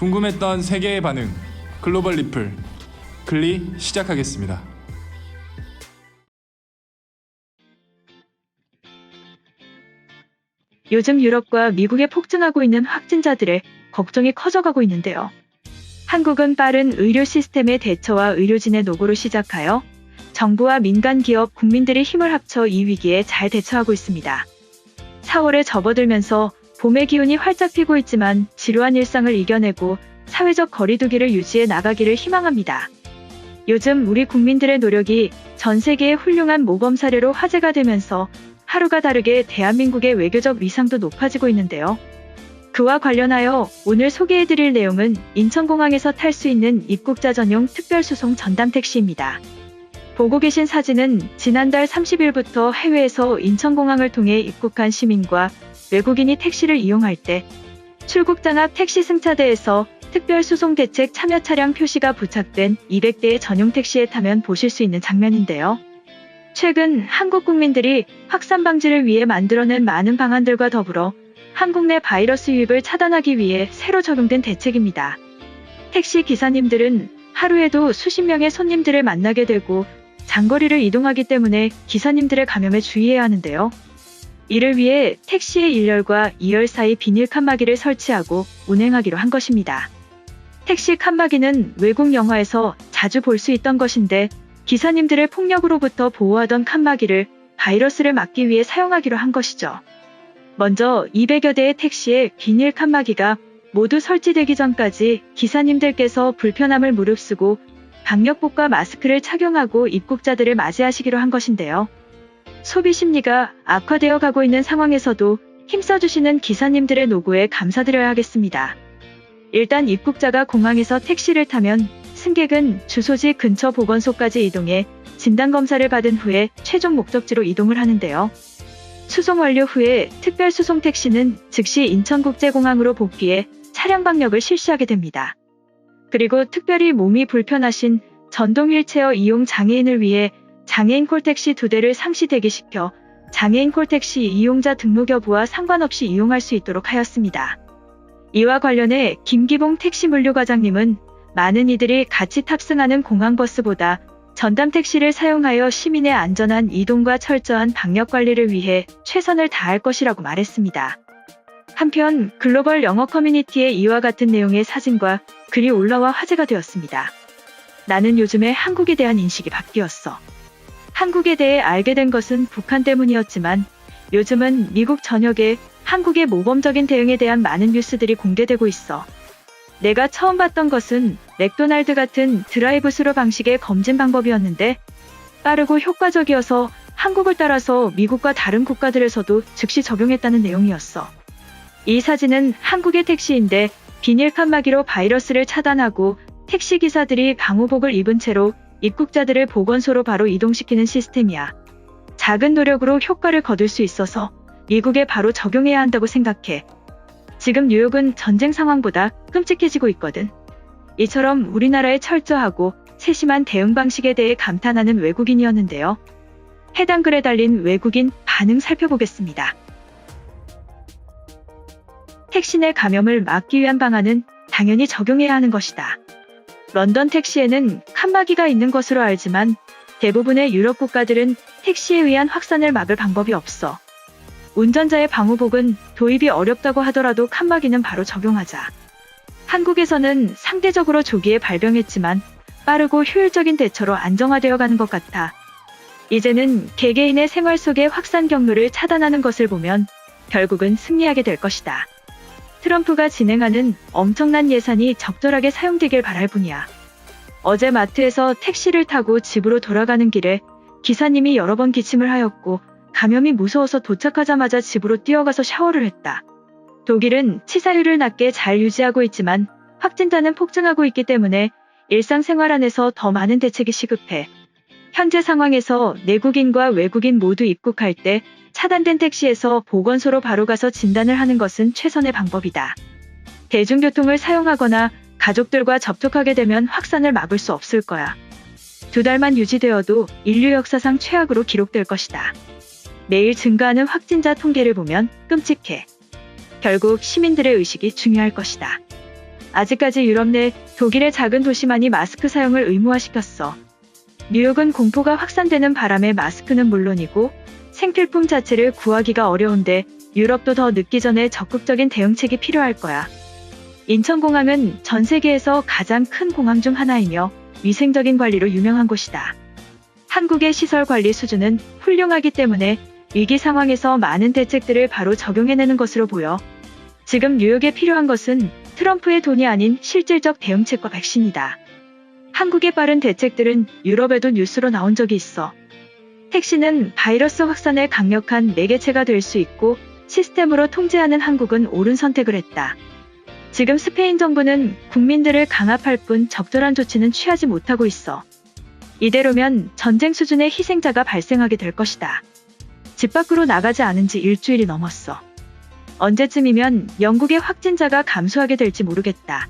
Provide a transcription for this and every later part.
궁금했던 세계의 반응, 글로벌 리플, 글리 시작하겠습니다. 요즘 유럽과 미국에 폭증하고 있는 확진자들의 걱정이 커져가고 있는데요. 한국은 빠른 의료 시스템의 대처와 의료진의 노고를 시작하여 정부와 민간 기업, 국민들이 힘을 합쳐 이 위기에 잘 대처하고 있습니다. 4월에 접어들면서 봄의 기운이 활짝 피고 있지만 지루한 일상을 이겨내고 사회적 거리두기를 유지해 나가기를 희망합니다. 요즘 우리 국민들의 노력이 전 세계의 훌륭한 모범 사례로 화제가 되면서 하루가 다르게 대한민국의 외교적 위상도 높아지고 있는데요. 그와 관련하여 오늘 소개해드릴 내용은 인천공항에서 탈 수 있는 입국자 전용 특별수송 전담 택시입니다. 보고 계신 사진은 지난달 30일부터 해외에서 인천공항을 통해 입국한 시민과 외국인이 택시를 이용할 때 출국장 앞 택시 승차대에서 특별수송 대책 참여 차량 표시가 부착된 200대의 전용 택시에 타면 보실 수 있는 장면인데요. 최근 한국 국민들이 확산 방지를 위해 만들어낸 많은 방안들과 더불어 한국 내 바이러스 유입을 차단하기 위해 새로 적용된 대책입니다. 택시 기사님들은 하루에도 수십 명의 손님들을 만나게 되고 장거리를 이동하기 때문에 기사님들의 감염에 주의해야 하는데요. 이를 위해 택시의 1열과 2열 사이 비닐 칸막이를 설치하고 운행하기로 한 것입니다. 택시 칸막이는 외국 영화에서 자주 볼 수 있던 것인데 기사님들을 폭력으로부터 보호하던 칸막이를 바이러스를 막기 위해 사용하기로 한 것이죠. 먼저 200여 대의 택시에 비닐 칸막이가 모두 설치되기 전까지 기사님들께서 불편함을 무릅쓰고 방역복과 마스크를 착용하고 입국자들을 맞이하시기로 한 것인데요. 소비 심리가 악화되어 가고 있는 상황에서도 힘써주시는 기사님들의 노고에 감사드려야 하겠습니다. 일단 입국자가 공항에서 택시를 타면 승객은 주소지 근처 보건소까지 이동해 진단검사를 받은 후에 최종 목적지로 이동을 하는데요. 수송 완료 후에 특별수송 택시는 즉시 인천국제공항으로 복귀해 차량 방역을 실시하게 됩니다. 그리고 특별히 몸이 불편하신 전동 휠체어 이용 장애인을 위해 장애인 콜택시 2대를 상시 대기시켜 장애인 콜택시 이용자 등록 여부와 상관없이 이용할 수 있도록 하였습니다. 이와 관련해 김기봉 택시물류과장님은 많은 이들이 같이 탑승하는 공항버스보다 전담 택시를 사용하여 시민의 안전한 이동과 철저한 방역관리를 위해 최선을 다할 것이라고 말했습니다. 한편 글로벌 영어 커뮤니티에 이와 같은 내용의 사진과 글이 올라와 화제가 되었습니다. 나는 요즘에 한국에 대한 인식이 바뀌었어. 한국에 대해 알게 된 것은 북한 때문이었지만 요즘은 미국 전역에 한국의 모범적인 대응에 대한 많은 뉴스들이 공개되고 있어. 내가 처음 봤던 것은 맥도날드 같은 드라이브스루 방식의 검진 방법이었는데 빠르고 효과적이어서 한국을 따라서 미국과 다른 국가들에서도 즉시 적용했다는 내용이었어. 이 사진은 한국의 택시인데 비닐 칸막이로 바이러스를 차단하고 택시 기사들이 방호복을 입은 채로 입국자들을 보건소로 바로 이동시키는 시스템이야. 작은 노력으로 효과를 거둘 수 있어서 미국에 바로 적용해야 한다고 생각해. 지금 뉴욕은 전쟁 상황보다 끔찍해지고 있거든. 이처럼 우리나라의 철저하고 세심한 대응 방식에 대해 감탄하는 외국인이었는데요. 해당 글에 달린 외국인 반응 살펴보겠습니다. 택시 내 감염을 막기 위한 방안은 당연히 적용해야 하는 것이다. 런던 택시에는 칸막이가 있는 것으로 알지만 대부분의 유럽 국가들은 택시에 의한 확산을 막을 방법이 없어. 운전자의 방호복은 도입이 어렵다고 하더라도 칸막이는 바로 적용하자. 한국에서는 상대적으로 조기에 발병했지만 빠르고 효율적인 대처로 안정화되어 가는 것 같아. 이제는 개개인의 생활 속의 확산 경로를 차단하는 것을 보면 결국은 승리하게 될 것이다. 트럼프가 진행하는 엄청난 예산이 적절하게 사용되길 바랄 뿐이야. 어제 마트에서 택시를 타고 집으로 돌아가는 길에 기사님이 여러 번 기침을 하였고 감염이 무서워서 도착하자마자 집으로 뛰어가서 샤워를 했다. 독일은 치사율을 낮게 잘 유지하고 있지만 확진자는 폭증하고 있기 때문에 일상생활 안에서 더 많은 대책이 시급해. 현재 상황에서 내국인과 외국인 모두 입국할 때 차단된 택시에서 보건소로 바로 가서 진단을 하는 것은 최선의 방법이다. 대중교통을 사용하거나 가족들과 접촉하게 되면 확산을 막을 수 없을 거야. 2달만 유지되어도 인류 역사상 최악으로 기록될 것이다. 매일 증가하는 확진자 통계를 보면 끔찍해. 결국 시민들의 의식이 중요할 것이다. 아직까지 유럽 내 독일의 작은 도시만이 마스크 사용을 의무화시켰어. 뉴욕은 공포가 확산되는 바람에 마스크는 물론이고 생필품 자체를 구하기가 어려운데 유럽도 더 늦기 전에 적극적인 대응책이 필요할 거야. 인천공항은 전 세계에서 가장 큰 공항 중 하나이며 위생적인 관리로 유명한 곳이다. 한국의 시설 관리 수준은 훌륭하기 때문에 위기 상황에서 많은 대책들을 바로 적용해내는 것으로 보여. 지금 뉴욕에 필요한 것은 트럼프의 돈이 아닌 실질적 대응책과 백신이다. 한국의 빠른 대책들은 유럽에도 뉴스로 나온 적이 있어. 택시는 바이러스 확산에 강력한 매개체가 될 수 있고 시스템으로 통제하는 한국은 옳은 선택을 했다. 지금 스페인 정부는 국민들을 강압할 뿐 적절한 조치는 취하지 못하고 있어. 이대로면 전쟁 수준의 희생자가 발생하게 될 것이다. 집 밖으로 나가지 않은 지 일주일이 넘었어. 언제쯤이면 영국의 확진자가 감소하게 될지 모르겠다.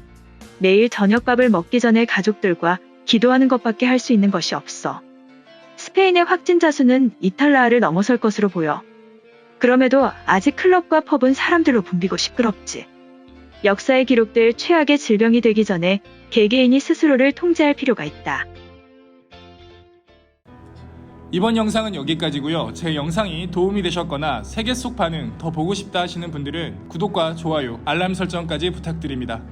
매일 저녁밥을 먹기 전에 가족들과 기도하는 것밖에 할 수 있는 것이 없어. 스페인의 확진자 수는 이탈리아를 넘어설 것으로 보여. 그럼에도 아직 클럽과 펍은 사람들로 붐비고 시끄럽지. 역사에 기록될 최악의 질병이 되기 전에 개개인이 스스로를 통제할 필요가 있다. 이번 영상은 여기까지고요. 제 영상이 도움이 되셨거나 세계 속 반응 더 보고 싶다 하시는 분들은 구독과 좋아요, 알람 설정까지 부탁드립니다.